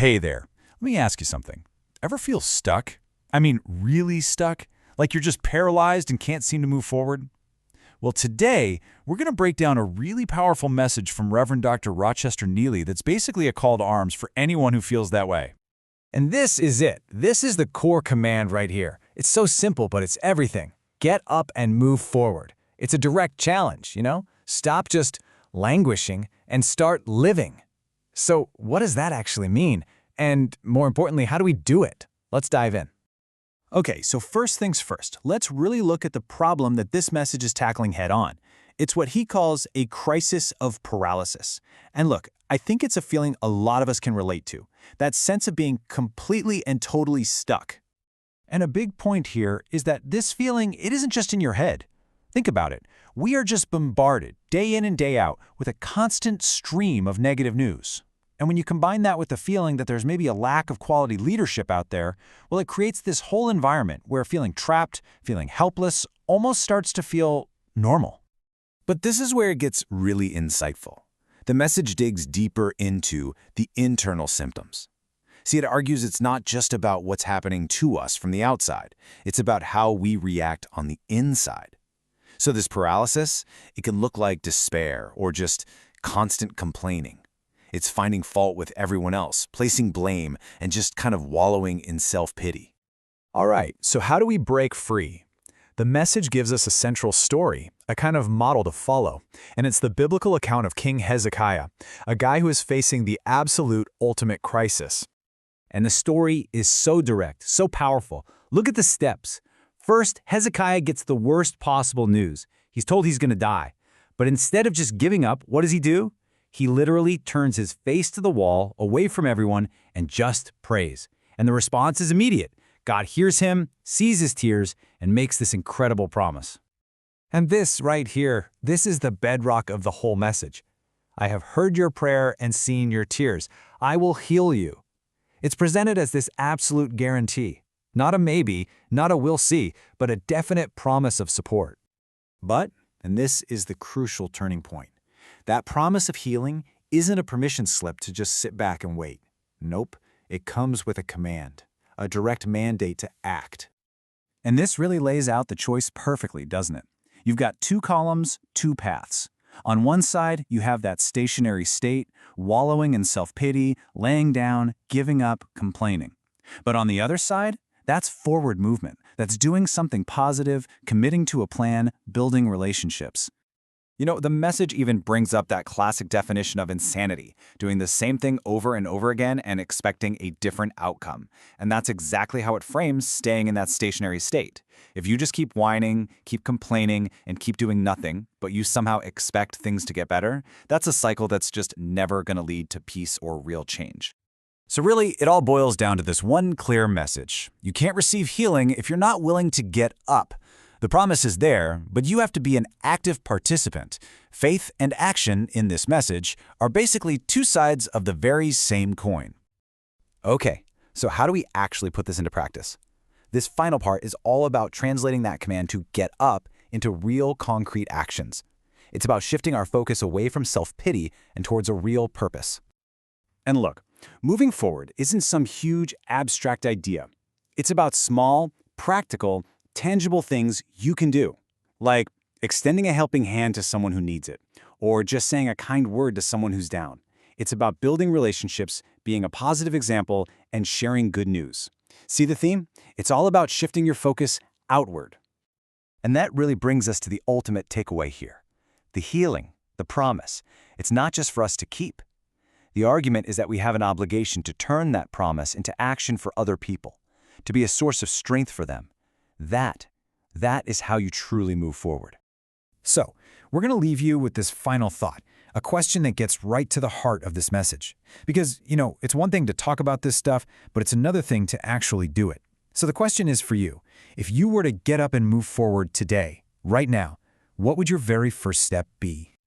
Hey there. Let me ask you something. Ever feel stuck? I mean, really stuck? Like you're just paralyzed and can't seem to move forward? Well, today, we're going to break down a really powerful message from Reverend Dr. Rochester Neely that's basically a call to arms for anyone who feels that way. And this is it. This is the core command right here. It's so simple, but it's everything. Get up and move forward. It's a direct challenge, Stop just languishing and start living. So what does that actually mean? And more importantly, how do we do it? Let's dive in. Okay, so first things first, let's really look at the problem that this message is tackling head on. It's what he calls a crisis of paralysis. And look, I think it's a feeling a lot of us can relate to, that sense of being completely and totally stuck. And a big point here is that this feeling, it isn't just in your head. Think about it. We are just bombarded, day in and day out, with a constant stream of negative news. And when you combine that with the feeling that there's maybe a lack of quality leadership out there, well, it creates this whole environment where feeling trapped, feeling helpless, almost starts to feel normal. But this is where it gets really insightful. The message digs deeper into the internal symptoms. See, it argues it's not just about what's happening to us from the outside. It's about how we react on the inside. So this paralysis, it can look like despair or just constant complaining. It's finding fault with everyone else, placing blame, and just kind of wallowing in self-pity. All right, so how do we break free? The message gives us a central story, a kind of model to follow, and it's the biblical account of King Hezekiah, a guy who is facing the absolute ultimate crisis. And the story is so direct, so powerful. Look at the steps. First, Hezekiah gets the worst possible news. He's told he's going to die. But instead of just giving up, what does he do? He literally turns his face to the wall, away from everyone, and just prays. And the response is immediate. God hears him, sees his tears, and makes this incredible promise. And this right here, this is the bedrock of the whole message. I have heard your prayer and seen your tears. I will heal you. It's presented as this absolute guarantee. Not a maybe, not a we'll see, but a definite promise of support. But, and this is the crucial turning point, that promise of healing isn't a permission slip to just sit back and wait. Nope, it comes with a command, a direct mandate to act. And this really lays out the choice perfectly, doesn't it? You've got two columns, two paths. On one side, you have that stationary state, wallowing in self-pity, laying down, giving up, complaining. But on the other side, that's forward movement. That's doing something positive, committing to a plan, building relationships. The message even brings up that classic definition of insanity, doing the same thing over and over again and expecting a different outcome. And that's exactly how it frames staying in that stationary state. If you just keep whining, keep complaining, and keep doing nothing, but you somehow expect things to get better, that's a cycle that's just never going to lead to peace or real change. So really, it all boils down to this one clear message. You can't receive healing if you're not willing to get up. The promise is there, but you have to be an active participant. Faith and action in this message are basically two sides of the very same coin. Okay, so how do we actually put this into practice? This final part is all about translating that command to get up into real concrete actions. It's about shifting our focus away from self-pity and towards a real purpose. And look, moving forward isn't some huge abstract idea. It's about small, practical, tangible things you can do, like extending a helping hand to someone who needs it, or just saying a kind word to someone who's down. It's about building relationships, being a positive example, and sharing good news. See the theme? It's all about shifting your focus outward. And that really brings us to the ultimate takeaway here. The healing, the promise, it's not just for us to keep. The argument is that we have an obligation to turn that promise into action for other people, to be a source of strength for them. That is how you truly move forward. So, we're going to leave you with this final thought, a question that gets right to the heart of this message. Because, it's one thing to talk about this stuff, but it's another thing to actually do it. So the question is for you. If you were to get up and move forward today, right now, what would your very first step be?